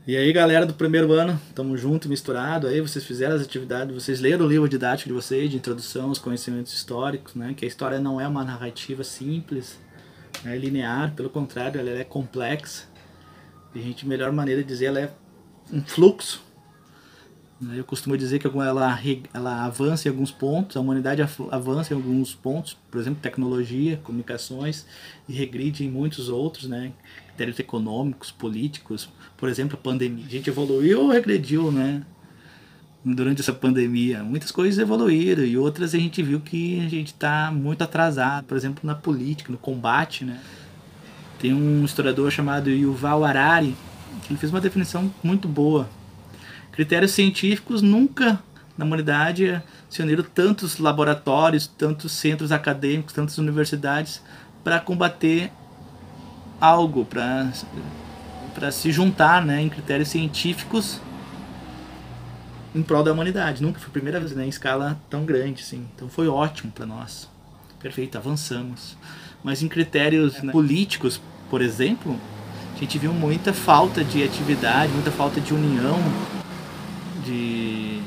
E aí, galera do primeiro ano, tamo junto, misturado. Aí vocês fizeram as atividades, vocês leram o livro didático de vocês, de introdução aos conhecimentos históricos, né? Que a história não é uma narrativa simples, né, linear, pelo contrário, ela é complexa. E a gente, melhor maneira de dizer, ela é um fluxo. Eu costumo dizer que ela avança em alguns pontos, a humanidade avança em alguns pontos, por exemplo, tecnologia, comunicações, e regride em muitos outros, né? Critérios econômicos, políticos, por exemplo, a pandemia. A gente evoluiu ou regrediu, né? Durante essa pandemia, muitas coisas evoluíram e outras a gente viu que a gente está muito atrasado, por exemplo, na política, no combate, né? Tem um historiador chamado Yuval Harari que ele fez uma definição muito boa. Critérios científicos nunca na humanidade se uniram tantos laboratórios, tantos centros acadêmicos, tantas universidades para combater algo, para se juntar, né, em critérios científicos em prol da humanidade. Nunca foi a primeira vez, né, em escala tão grande, assim. Então foi ótimo para nós. Perfeito, avançamos. Mas em critérios, né, políticos, por exemplo, a gente viu muita falta de atividade, muita falta de união de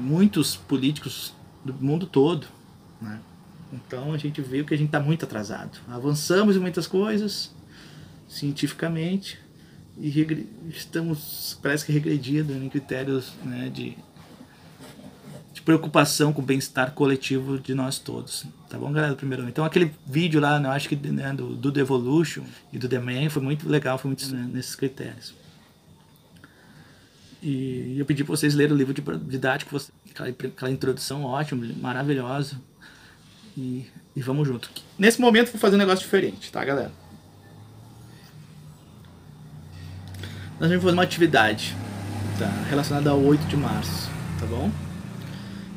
muitos políticos do mundo todo, né? Então a gente viu que a gente está muito atrasado. Avançamos em muitas coisas, cientificamente, e estamos, parece que regredindo em critérios, né, de preocupação com o bem-estar coletivo de nós todos. Tá bom, galera? Primeiro, então aquele vídeo lá, né, eu acho que, né, do The Evolution e do The Man foi muito legal, foi muito, né, nesses critérios. E eu pedi para vocês lerem o livro didático, aquela introdução ótima, maravilhosa. E vamos junto. Nesse momento vou fazer um negócio diferente, tá, galera? Nós vamos fazer uma atividade, tá, relacionada ao 8 de março, tá bom?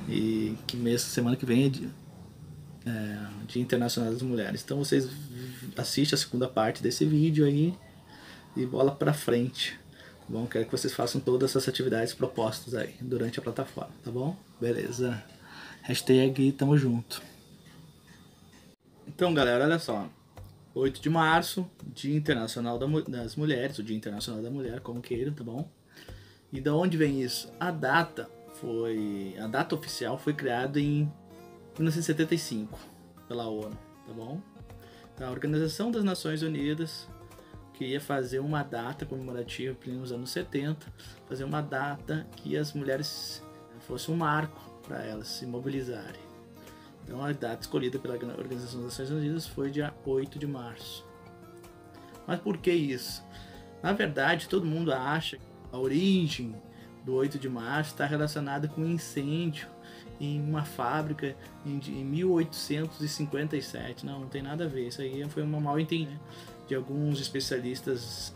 E que semana que vem é Dia Internacional das Mulheres. Então vocês assistem a segunda parte desse vídeo aí e bola pra frente. Tá bom? Quero que vocês façam todas essas atividades propostas aí durante a plataforma, tá bom? Beleza. Hashtag tamo junto. Então, galera, olha só. 8 de março, Dia Internacional das Mulheres, o Dia Internacional da Mulher, como queiram, tá bom? E da onde vem isso? A data oficial foi criada em 1975 pela ONU, tá bom? Então, a Organização das Nações Unidas queria fazer uma data comemorativa nos anos 70, fazer uma data que as mulheres fosse um marco para elas se mobilizarem. Então a data escolhida pela Organização das Nações Unidas foi dia 8 de março. Mas por que isso? Na verdade, todo mundo acha que a origem do 8 de março está relacionada com um incêndio em uma fábrica em 1857. Não tem nada a ver. Isso aí foi uma mal entendida de alguns especialistas,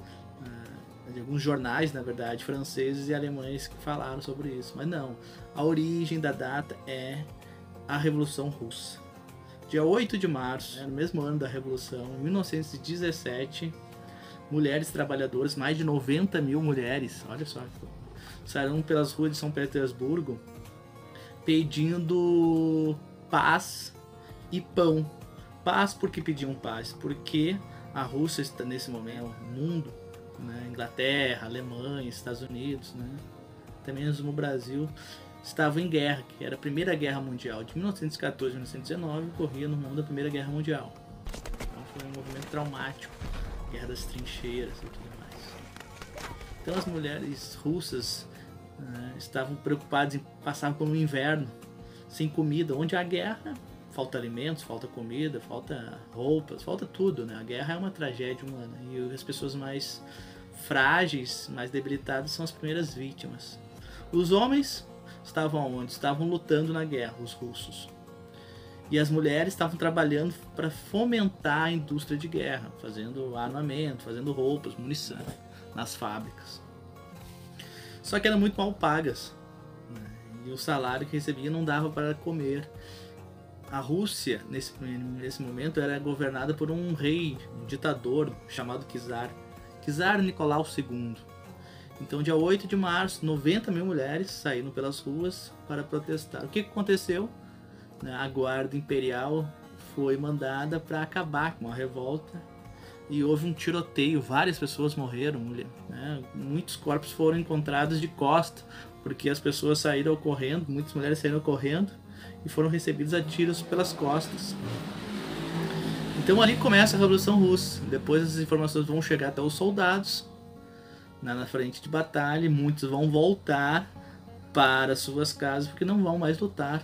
de alguns jornais, na verdade, franceses e alemães que falaram sobre isso. Mas não, a origem da data é a Revolução Russa. Dia 8 de março, no mesmo ano da Revolução, em 1917, mulheres trabalhadoras, mais de 90 mil mulheres, olha só, saíram pelas ruas de São Petersburgo pedindo paz e pão. Paz porque pediam paz? Porque a Rússia está nesse momento, o mundo, né, Inglaterra, Alemanha, Estados Unidos, né, até mesmo o Brasil, estava em guerra, que era a Primeira Guerra Mundial. De 1914 a 1919, ocorria no mundo a Primeira Guerra Mundial. Então foi um movimento traumático, Guerra das Trincheiras e tudo mais. Então as mulheres russas estavam preocupadas em passar por um inverno sem comida, onde há guerra, falta alimentos, falta comida, falta roupas, falta tudo, né? A guerra é uma tragédia humana e as pessoas mais frágeis, mais debilitadas são as primeiras vítimas. Os homens estavam onde? Estavam lutando na guerra, os russos. E as mulheres estavam trabalhando para fomentar a indústria de guerra, fazendo armamento, fazendo roupas, munição nas fábricas. Só que eram muito mal pagas, né? E o salário que recebia não dava para comer. A Rússia, nesse momento, era governada por um rei, um ditador chamado Czar Nicolau II. Então, dia 8 de março, 90 mil mulheres saíram pelas ruas para protestar. O que aconteceu? A guarda imperial foi mandada para acabar com a revolta e houve um tiroteio, várias pessoas morreram, né? Muitos corpos foram encontrados de costa, porque as pessoas saíram correndo, muitas mulheres saíram correndo e foram recebidas a tiros pelas costas. Então ali começa a Revolução Russa. Depois as informações vão chegar até os soldados na frente de batalha, e muitos vão voltar para suas casas porque não vão mais lutar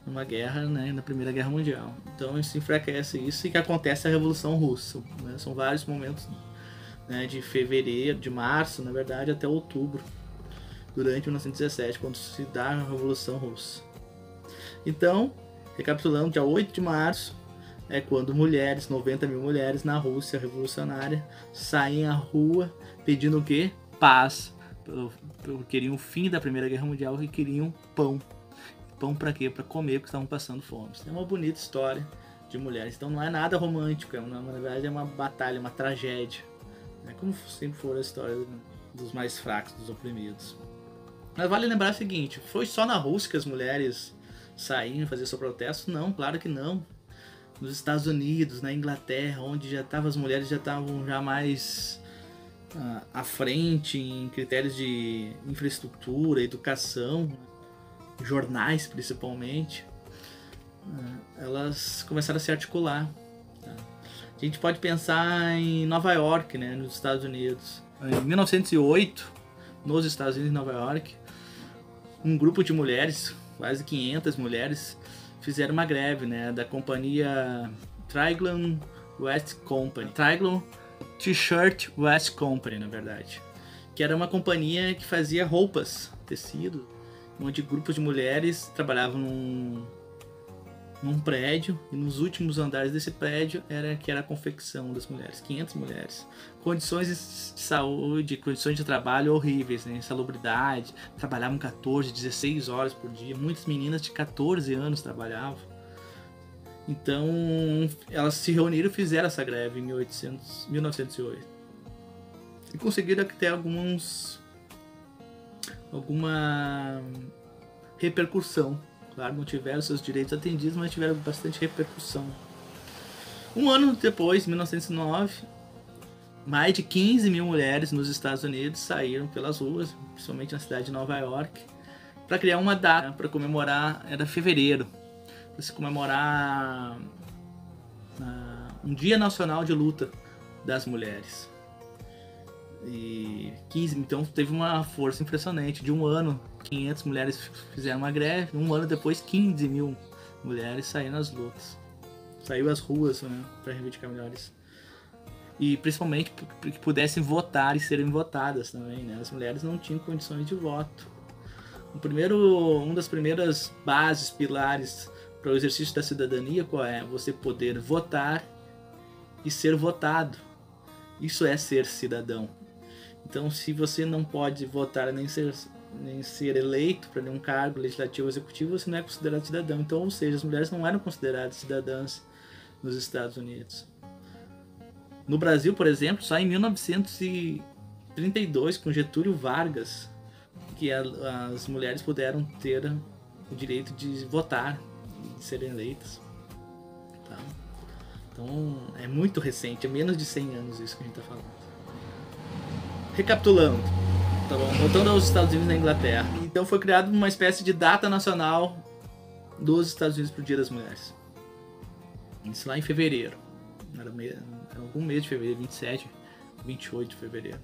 numa guerra, né, na Primeira Guerra Mundial. Então se enfraquece isso, e que acontece a Revolução Russa, né? São vários momentos, né, de fevereiro, de março, na verdade, até outubro, durante 1917, quando se dá a Revolução Russa. Então, recapitulando, dia 8 de março é quando mulheres, 90 mil mulheres na Rússia revolucionária, saem à rua pedindo o quê? Paz. Queriam o fim da Primeira Guerra Mundial e queriam pão. Pão para quê? Para comer, porque estavam passando fome. É uma bonita história de mulheres. Então não é nada romântico, na verdade é uma batalha, uma tragédia. É como sempre for a história dos mais fracos, dos oprimidos. Mas vale lembrar o seguinte, foi só na Rússia que as mulheres saíram fazer seu protesto? Não, claro que não. Nos Estados Unidos, na Inglaterra, onde já estavam, as mulheres já estavam já mais à frente em critérios de infraestrutura, educação, jornais principalmente, elas começaram a se articular. Tá? A gente pode pensar em Nova York, né, nos Estados Unidos. Em 1908, nos Estados Unidos, em Nova York, um grupo de mulheres, quase 500 mulheres, fizeram uma greve, né, da companhia Triglon West Company. Triglon T-Shirt West Company, na verdade. Que era uma companhia que fazia roupas, tecido, onde grupos de mulheres trabalhavam num prédio, e nos últimos andares desse prédio era a confecção das mulheres, 500 mulheres. Condições de saúde, condições de trabalho horríveis, né? Insalubridade, trabalhavam 14, 16 horas por dia, muitas meninas de 14 anos trabalhavam. Então elas se reuniram e fizeram essa greve em 1908. E conseguiram ter alguma repercussão. Claro, não tiveram seus direitos atendidos, mas tiveram bastante repercussão. Um ano depois, em 1909, mais de 15 mil mulheres nos Estados Unidos saíram pelas ruas, principalmente na cidade de Nova York, para criar uma data para comemorar, era fevereiro, para se comemorar um Dia Nacional de Luta das Mulheres. E 15, então teve uma força impressionante. De um ano, 500 mulheres fizeram uma greve. Um ano depois, 15 mil mulheres saíram às lutas. Saiu às ruas, né, para reivindicar melhores. E principalmente para que pudessem votar e serem votadas também, né? As mulheres não tinham condições de voto. Uma das primeiras bases, pilares para o exercício da cidadania, qual é? Você poder votar e ser votado. Isso é ser cidadão. Então, se você não pode votar nem ser eleito para nenhum cargo legislativo ou executivo, você não é considerado cidadão. Então, ou seja, as mulheres não eram consideradas cidadãs nos Estados Unidos. No Brasil, por exemplo, só em 1932, com Getúlio Vargas, que as mulheres puderam ter o direito de votar, de serem eleitas. Tá? Então, é muito recente, é menos de 100 anos isso que a gente está falando. Recapitulando, tá bom? Voltando aos Estados Unidos e na Inglaterra. Então foi criada uma espécie de data nacional dos Estados Unidos para o Dia das Mulheres. Isso lá em fevereiro. Era algum mês de fevereiro, 27, 28 de fevereiro.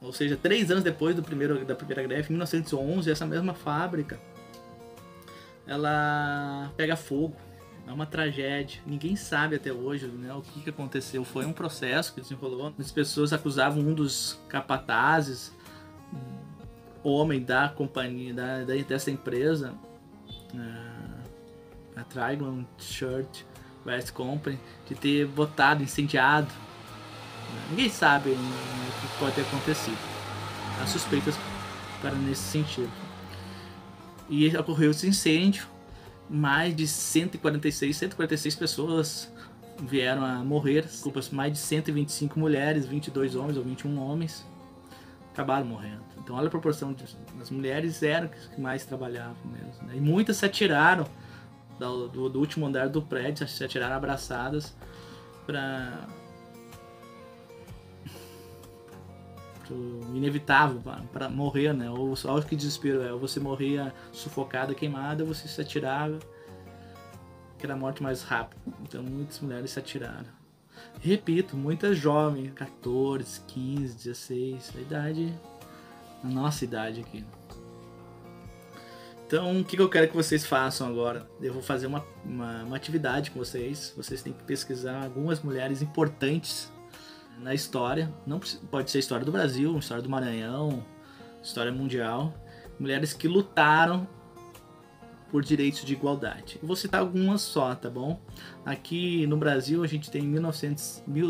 Ou seja, 3 anos depois da primeira greve, em 1911, essa mesma fábrica, ela pega fogo. É uma tragédia. Ninguém sabe até hoje, né, o que aconteceu. Foi um processo que desenrolou. As pessoas acusavam um dos capatazes, homem da companhia, dessa empresa, a Triglon T-Shirt West Company, de ter botado, incendiado. Ninguém sabe, né, o que pode ter acontecido. Há suspeitas nesse sentido. E ocorreu esse incêndio. Mais de 146 pessoas vieram a morrer, mais de 125 mulheres, 22 homens ou 21 homens acabaram morrendo. Então olha a proporção, as mulheres eram que mais trabalhavam mesmo, né? E muitas se atiraram do último andar do prédio, se atiraram abraçadas para inevitável para morrer, né? Ou só que desespero é, ou você morria sufocada, queimada, ou você se atirava, que era a morte mais rápida. Então muitas mulheres se atiraram. Repito, muitas jovens, 14, 15, 16, a nossa idade aqui. Então, o que eu quero que vocês façam agora? Eu vou fazer uma atividade com vocês. Vocês têm que pesquisar algumas mulheres importantes na história. Não pode ser a história do Brasil, a história do Maranhão, história mundial. Mulheres que lutaram por direitos de igualdade. Eu vou citar algumas só, tá bom? Aqui no Brasil a gente tem em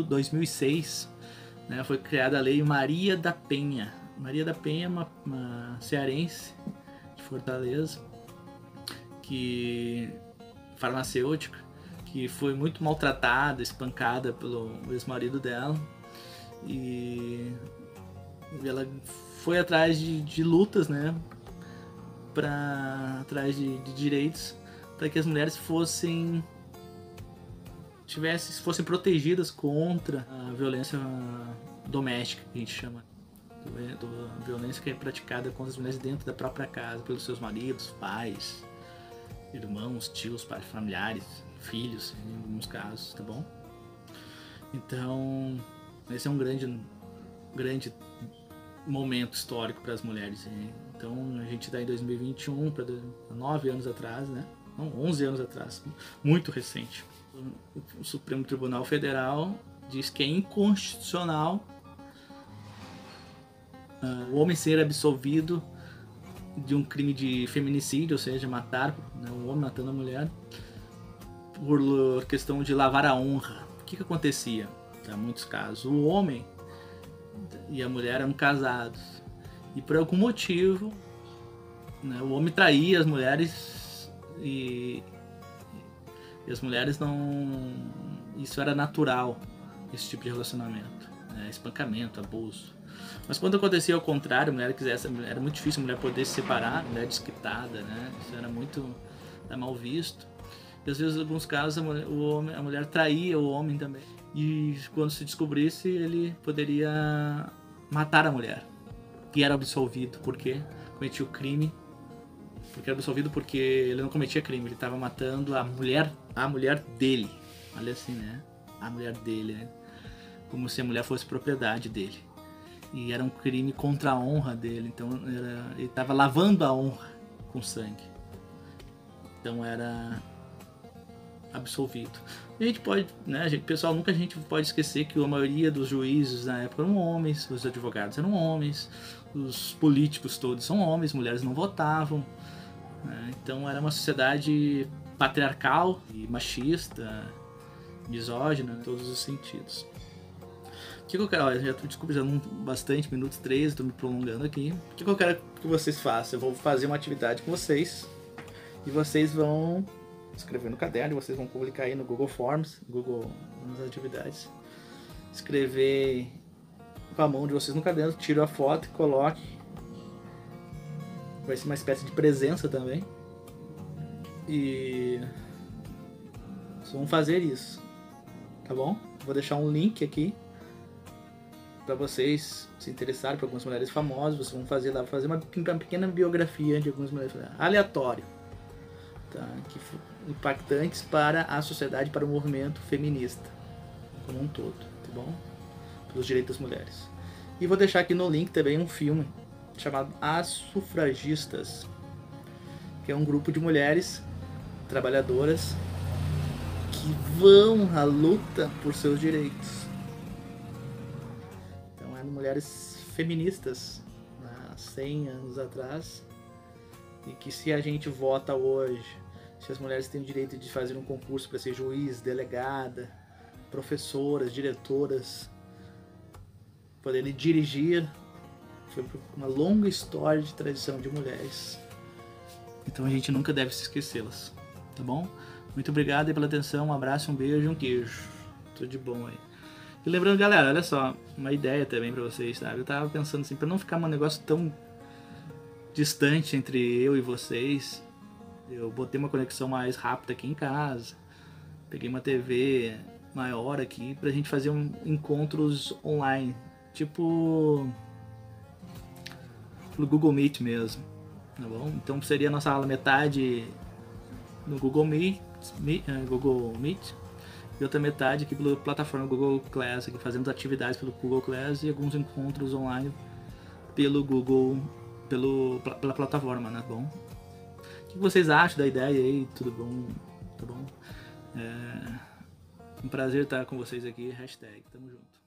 2006, né, foi criada a Lei Maria da Penha. Maria da Penha é uma cearense de Fortaleza, farmacêutica, que foi muito maltratada, espancada pelo ex-marido dela, e ela foi atrás de lutas, né, atrás de direitos, para que as mulheres fossem protegidas contra a violência doméstica, que a gente chama, violência que é praticada contra as mulheres dentro da própria casa, pelos seus maridos, pais, irmãos, tios, familiares, filhos, em alguns casos, tá bom? Então, esse é um grande momento histórico para as mulheres. Então, a gente está em 2021, para 9 anos atrás, né? Não, 11 anos atrás, muito recente. O Supremo Tribunal Federal diz que é inconstitucional o homem ser absolvido de um crime de feminicídio, ou seja, matar, né, um homem matando a mulher, por questão de lavar a honra. O que acontecia? Em muitos casos, o homem e a mulher eram casados, e por algum motivo, né, o homem traía as mulheres e as mulheres não... Isso era natural, esse tipo de relacionamento, né, espancamento, abuso. Mas quando acontecia ao contrário, a mulher era muito difícil a mulher poder se separar, a mulher desquitada, né? Isso era mal visto. E às vezes, em alguns casos, a mulher traía o homem também. E quando se descobrisse, ele poderia matar a mulher. E era absolvido porque cometia o crime. Porque era absolvido porque ele não cometia crime, ele estava matando a mulher dele. Olha assim, né? A mulher dele, né? Como se a mulher fosse propriedade dele. E era um crime contra a honra dele, então ele estava lavando a honra com sangue. Então era absolvido. A gente pode, né, pessoal, nunca a gente pode esquecer que a maioria dos juízes na época eram homens, os advogados eram homens, os políticos todos são homens, mulheres não votavam, né? Então era uma sociedade patriarcal e machista, misógina em todos os sentidos. O que eu quero? Olha, já estou já bastante, minutos 13, estou me prolongando aqui. O que eu quero que vocês façam? Eu vou fazer uma atividade com vocês e vocês vão escrever no caderno, vocês vão publicar aí no Google Forms, nas atividades. Escrever com a mão de vocês no caderno, tira a foto e coloque. Vai ser uma espécie de presença também. E vocês vão fazer isso, tá bom? Vou deixar um link aqui para vocês se interessarem por algumas mulheres famosas. Vocês vão fazer lá, fazer uma pequena biografia de algumas mulheres aleatório, tá? Que impactantes para a sociedade, para o movimento feminista como um todo, tá bom? Pelos direitos das mulheres. E vou deixar aqui no link também um filme chamado As Sufragistas, que é um grupo de mulheres trabalhadoras que vão à luta por seus direitos. Então eram mulheres feministas há 100 anos atrás, e que se a gente vota hoje, se as mulheres têm o direito de fazer um concurso para ser juiz, delegada, professoras, diretoras, poderem dirigir, foi uma longa história de tradição de mulheres. Então a gente nunca deve se esquecê-las, tá bom? Muito obrigado aí pela atenção, um abraço, um beijo e um queijo. Tudo de bom aí. E lembrando, galera, olha só, uma ideia também pra vocês, sabe? Eu tava pensando assim, pra não ficar um negócio tão distante entre eu e vocês, eu botei uma conexão mais rápida aqui em casa, peguei uma TV maior aqui pra gente fazer encontros online, tipo pelo Google Meet mesmo, tá bom? Então seria a nossa aula metade no Google Meet e outra metade aqui pela plataforma Google Class, aqui fazendo atividades pelo Google Class e alguns encontros online pelo Google, pela plataforma, né, bom? O que vocês acham da ideia aí? Tudo bom? Tá bom? Um prazer estar com vocês aqui. Hashtag, tamo junto.